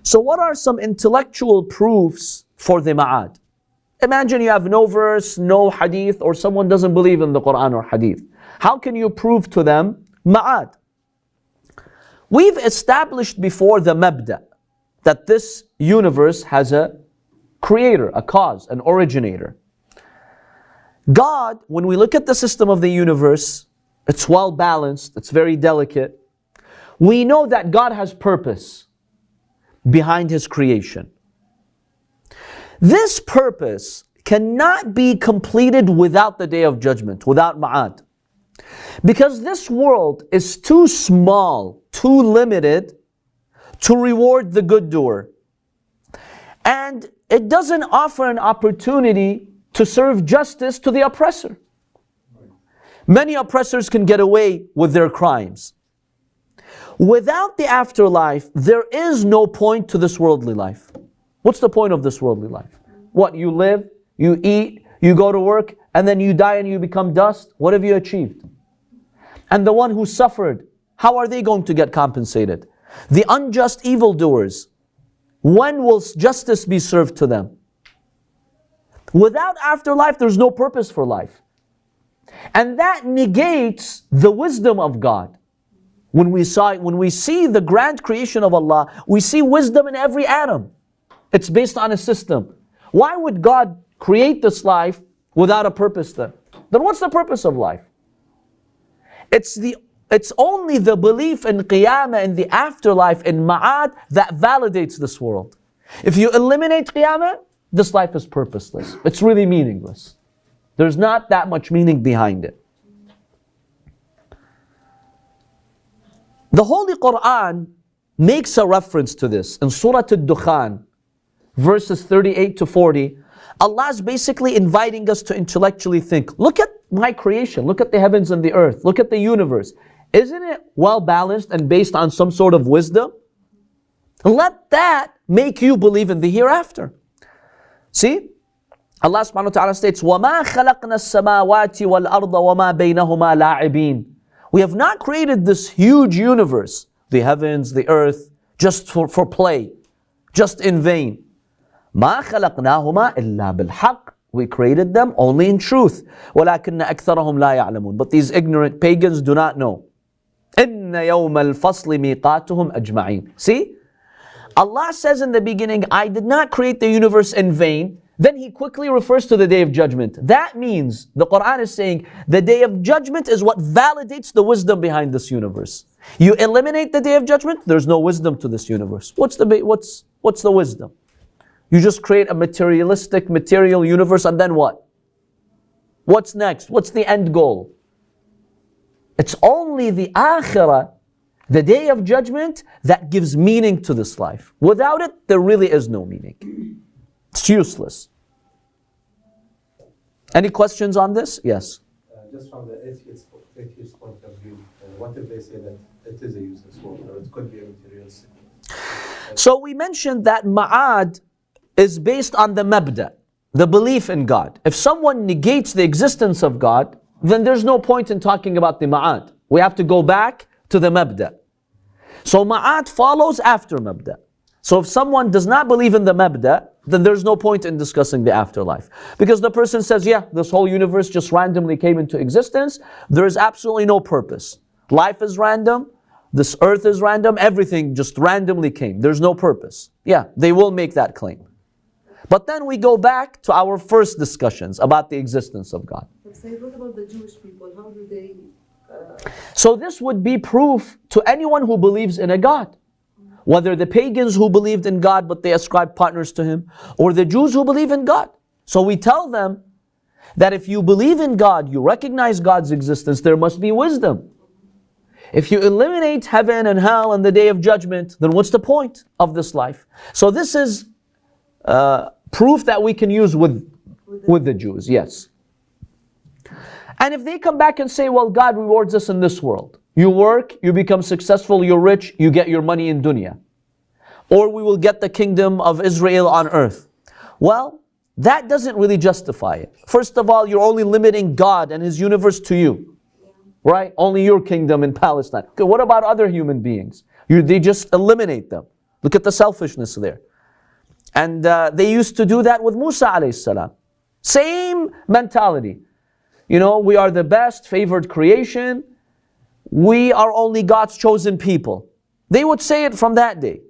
So what are some intellectual proofs for the ma'ad? Imagine you have no verse, no hadith, or someone doesn't believe in the Quran or hadith. How can you prove to them ma'ad? We've established before the Mabda, that this universe has a creator, a cause, an originator. God, when we look at the system of the universe, it's well balanced, it's very delicate. We know that God has purpose behind His creation. This purpose cannot be completed without the Day of Judgment, without ma'ad. Because this world is too small, too limited to reward the good doer. And it doesn't offer an opportunity to serve justice to the oppressor. Many oppressors can get away with their crimes. Without the afterlife, there is no point to this worldly life. What's the point of this worldly life? What, you live, you eat, you go to work, and then you die and you become dust? What have you achieved? And the one who suffered, how are they going to get compensated? The unjust evildoers, when will justice be served to them? Without afterlife, there's no purpose for life. And that negates the wisdom of God. When we see the grand creation of Allah, we see wisdom in every atom. It's based on a system. Why would God create this life without a purpose then? Then what's the purpose of life? It's only the belief in Qiyamah, in the afterlife, in Ma'ad, that validates this world. If you eliminate Qiyamah, this life is purposeless. It's really meaningless. There's not that much meaning behind it. The Holy Quran makes a reference to this. In Surah Ad-Dukhan, verses 38 to 40, Allah is basically inviting us to intellectually think. Look at my creation. Look at the heavens and the earth. Look at the universe. Isn't it well balanced and based on some sort of wisdom? Let that make you believe in the hereafter. See? Allah subhanahu wa ta'ala states, وَمَا خَلَقْنَا السَّمَاوَاتِ وَالْأَرْضَ وَمَا بَيْنَهُمَا لَاعِبِينَ. We have not created this huge universe, the heavens, the earth, just for play, just in vain. مَا خَلَقْنَاهُمَا إِلَّا بِالْحَقِّ. We created them only in truth. وَلَكِنَّ أَكْثَرَهُمْ لَا يَعْلَمُونَ. But these ignorant pagans do not know. إِنَّ يَوْمَ الْفَصْلِ مِيقَاتُهُمْ أَجْمَعِينَ. See? Allah says in the beginning, I did not create the universe in vain. Then He quickly refers to the Day of Judgment. That means, the Quran is saying, the Day of Judgment is what validates the wisdom behind this universe. You eliminate the Day of Judgment, there's no wisdom to this universe. What's the wisdom? You just create a materialistic, material universe, and then what? What's next? What's the end goal? It's only the Akhirah, the Day of Judgment, that gives meaning to this life. Without it, there really is no meaning. It's useless. Any questions on this? Yes. Just from the atheist point of view, what if they say that it is a useless world, or it could be a materialistic? So we mentioned that Ma'ad is based on the Mabda, the belief in God. If someone negates the existence of God, then there's no point in talking about the Ma'ad. We have to go back to the Mabda. So Ma'ad follows after Mabda. So if someone does not believe in the Mabda, then there's no point in discussing the afterlife. Because the person says, yeah, this whole universe just randomly came into existence. There is absolutely no purpose. Life is random. This earth is random. Everything just randomly came. There's no purpose. Yeah, they will make that claim. But then we go back to our first discussions about the existence of God. What about the Jewish people? How do they... So this would be proof to anyone who believes in a God. Whether the pagans who believed in God but they ascribed partners to Him, or the Jews who believe in God. So we tell them that if you believe in God, you recognize God's existence, there must be wisdom. If you eliminate heaven and hell and the Day of Judgment, then what's the point of this life? So this is proof that we can use with the Jews, yes. And if they come back and say, well, God rewards us in this world. You work, you become successful, you're rich, you get your money in dunya. Or we will get the kingdom of Israel on earth. Well, that doesn't really justify it. First of all, you're only limiting God and His universe to you. Right? Only your kingdom in Palestine. Okay, what about other human beings? They just eliminate them. Look at the selfishness there. And they used to do that with Musa alayhi salam. Same mentality. You know, we are the best, favored creation. We are only God's chosen people. They would say it from that day.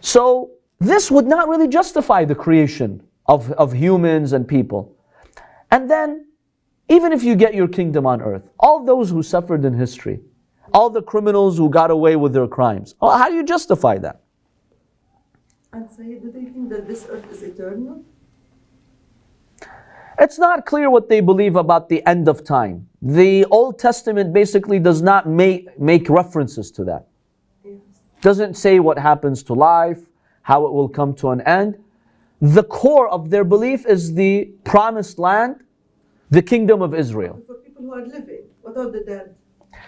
So this would not really justify the creation of humans and people. And then, even if you get your kingdom on earth, all those who suffered in history, all the criminals who got away with their crimes, how do you justify that? And say, do they think that this earth is eternal? It's not clear what they believe about the end of time. The Old Testament basically does not make references to that. Yes. Doesn't say what happens to life, how it will come to an end. The core of their belief is the promised land, the kingdom of Israel. For people who are living, what are the dead?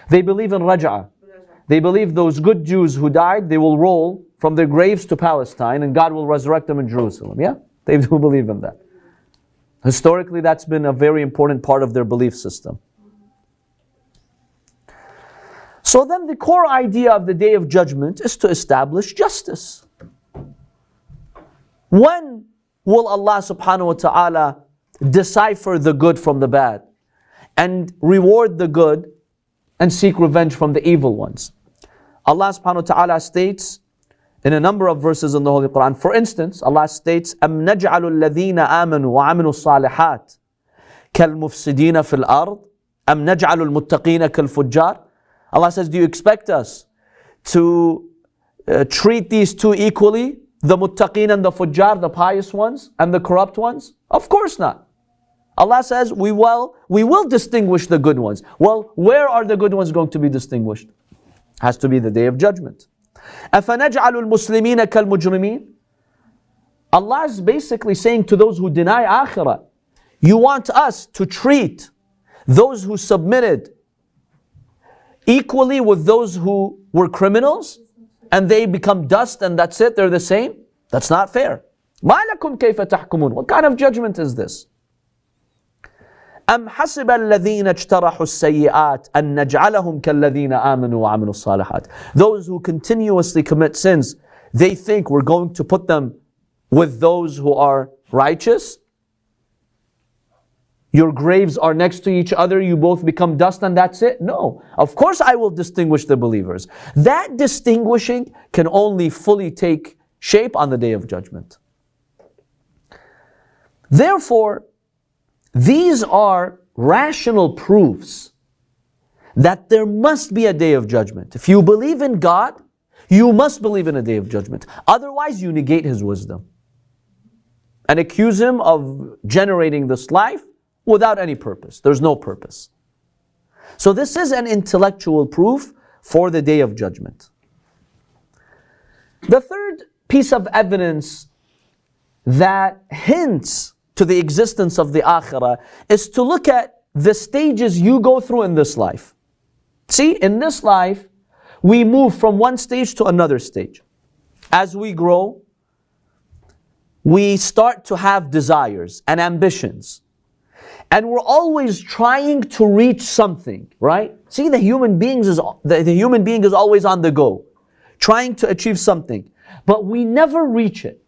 They believe in Raj'ah. They believe those good Jews who died, they will roll from their graves to Palestine and God will resurrect them in Jerusalem. Yeah? They do believe in that. Historically, that's been a very important part of their belief system. So then the core idea of the Day of Judgment is to establish justice. When will Allah subhanahu wa ta'ala decipher the good from the bad and reward the good and seek revenge from the evil ones? Allah subhanahu wa ta'ala states in a number of verses in the Holy Quran. For instance, Allah states, أَمْ نَجْعَلُ الَّذِينَ آمَنُوا وَعَمِلُوا الصَّالِحَاتِ كَالْمُفْسِدِينَ فِي الْأَرْضِ أَمْ نَجْعَلُ الْمُتَّقِينَ كَالْفُجَّارِ. Allah says, do you expect us to treat these two equally? The muttaqeen and the fujjar, the pious ones and the corrupt ones? Of course not. Allah says, we will distinguish the good ones. Well, where are the good ones going to be distinguished? Has to be the Day of Judgment. أَفَنَجْعَلُ الْمُسْلِمِينَ كَالْمُجْرِمِينَ. Allah is basically saying to those who deny Akhirah, you want us to treat those who submitted equally with those who were criminals and they become dust and that's it, they're the same? That's not fair. مَا لَكُمْ كَيْفَ تَحْكُمُونَ. What kind of judgment is this? أَمْ حَسِبَ الَّذِينَ اجْتَرَحُوا السَّيِّئَاتِ أَن نَجْعَلَهُمْ كَالَّذِينَ آمَنُوا وَعَمِلُوا الصَّالِحَاتِ. Those who continuously commit sins, they think we're going to put them with those who are righteous. Your graves are next to each other, you both become dust and that's it? No. Of course I will distinguish the believers. That distinguishing can only fully take shape on the Day of Judgment. Therefore, these are rational proofs that there must be a Day of Judgment. If you believe in God, you must believe in a Day of Judgment. Otherwise, you negate His wisdom and accuse Him of generating this life without any purpose. There's no purpose. So this is an intellectual proof for the Day of Judgment. The third piece of evidence that hints to the existence of the Akhirah is to look at the stages you go through in this life. See, in this life, we move from one stage to another stage. As we grow, we start to have desires and ambitions. And we're always trying to reach something, right? See, the human being is always on the go, trying to achieve something. But we never reach it.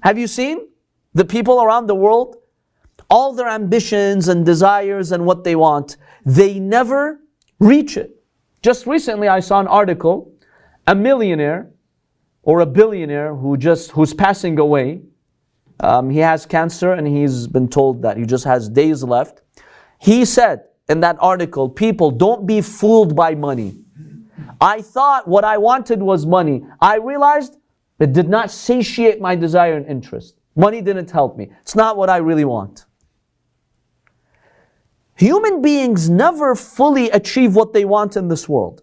Have you seen the people around the world? All their ambitions and desires and what they want, they never reach it. Just recently I saw an article, a millionaire or a billionaire who's passing away. He has cancer and he's been told that he just has days left. He said in that article, people, don't be fooled by money. I thought what I wanted was money. I realized it did not satiate my desire and interest. Money didn't help me. It's not what I really want. Human beings never fully achieve what they want in this world.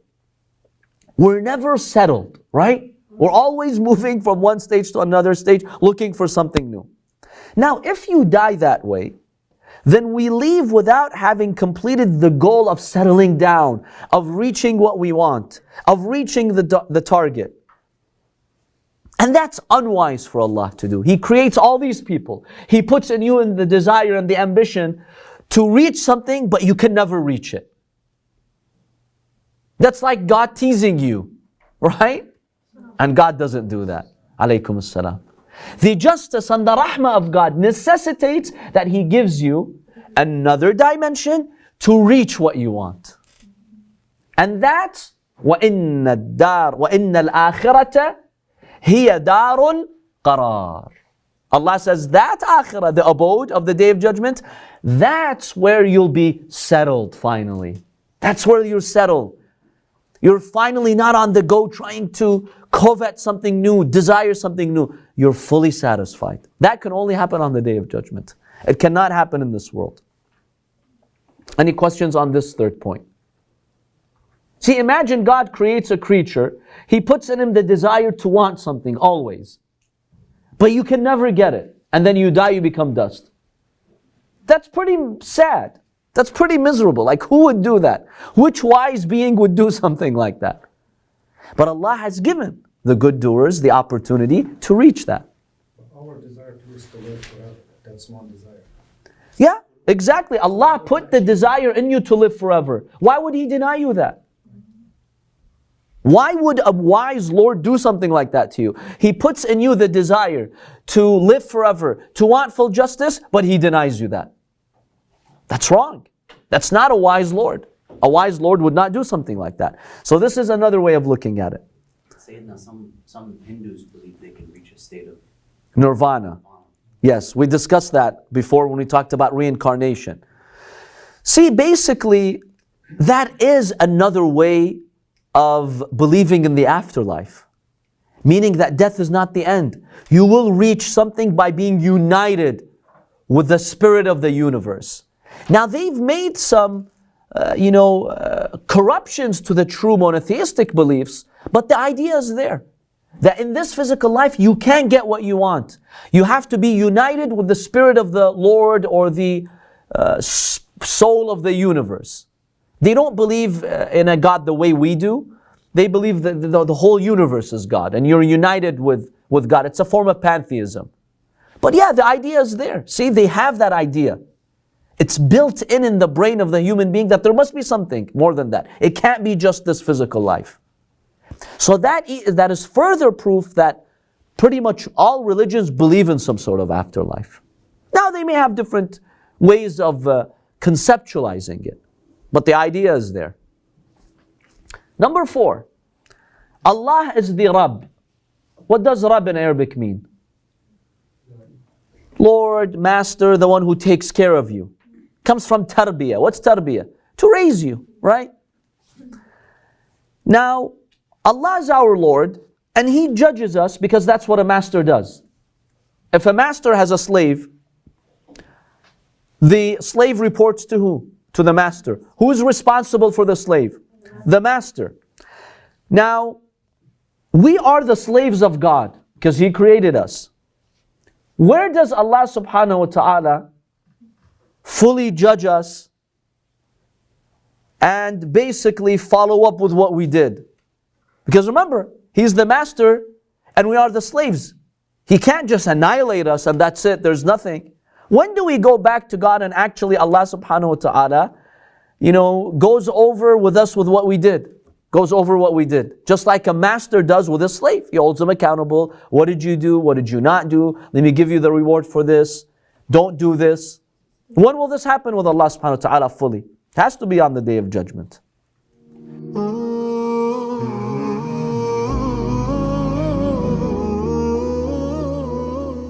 We're never settled, right? We're always moving from one stage to another stage, looking for something new. Now, if you die that way, then we leave without having completed the goal of settling down, of reaching what we want, of reaching the target. And that's unwise for Allah to do. He creates all these people. He puts in you the desire and the ambition to reach something, but you can never reach it. That's like God teasing you, right? And God doesn't do that. Alaykum as-salam. The justice and the rahmah of God necessitates that He gives you another dimension to reach what you want. And that's وَإِنَّ الْآخِرَةَ هِيَ دَارٌ قَرَارٌ. Allah says that akhirah, the abode of the Day of Judgment, that's where you'll be settled finally. That's where you're settled. You're finally not on the go trying to covet something new, desire something new. You're fully satisfied. That can only happen on the Day of Judgment. It cannot happen in this world. Any questions on this third point? See, imagine God creates a creature. He puts in him the desire to want something always. But you can never get it. And then you die, you become dust. That's pretty sad. That's pretty miserable. Like, who would do that? Which wise being would do something like that? But Allah has given the good doers the opportunity to reach that. Our desire is to live forever. That's one desire. Yeah, exactly. Allah put the desire in you to live forever. Why would He deny you that? Why would a wise Lord do something like that to you? He puts in you the desire to live forever, to want full justice, but He denies you that. That's wrong. That's not a wise Lord. A wise Lord would not do something like that. So this is another way of looking at it. Sayyidina, some Hindus believe they can reach a state of Nirvana. Yes, we discussed that before when we talked about reincarnation. See, basically, that is another way of believing in the afterlife. Meaning that death is not the end. You will reach something by being united with the spirit of the universe. Now they've made some, corruptions to the true monotheistic beliefs, but the idea is there. That in this physical life, you can't get what you want. You have to be united with the spirit of the Lord or the soul of the universe. They don't believe in a God the way we do. They believe that the whole universe is God and you're united with God. It's a form of pantheism. But yeah, the idea is there. See, they have that idea. It's built in the brain of the human being that there must be something more than that. It can't be just this physical life. So that is further proof that pretty much all religions believe in some sort of afterlife. Now they may have different ways of conceptualizing it, but the idea is there. Number 4, Allah is the Rabb. What does Rabb in Arabic mean? Lord, Master, the one who takes care of you. Comes from tarbiyah. What's tarbiyah? To raise you, right? Now, Allah is our Lord, and He judges us because that's what a master does. If a master has a slave, the slave reports to who? To the master. Who is responsible for the slave? The master. Now, we are the slaves of God because He created us. Where does Allah subhanahu wa ta'ala fully judge us and basically follow up with what we did? Because remember, He's the master and we are the slaves. He can't just annihilate us and that's it, there's nothing. When do we go back to God and actually Allah subhanahu wa ta'ala, goes over with us with what we did? Goes over what we did. Just like a master does with a slave. He holds him accountable. What did you do? What did you not do? Let me give you the reward for this. Don't do this. When will this happen with Allah subhanahu wa ta'ala fully? It has to be on the Day of Judgment.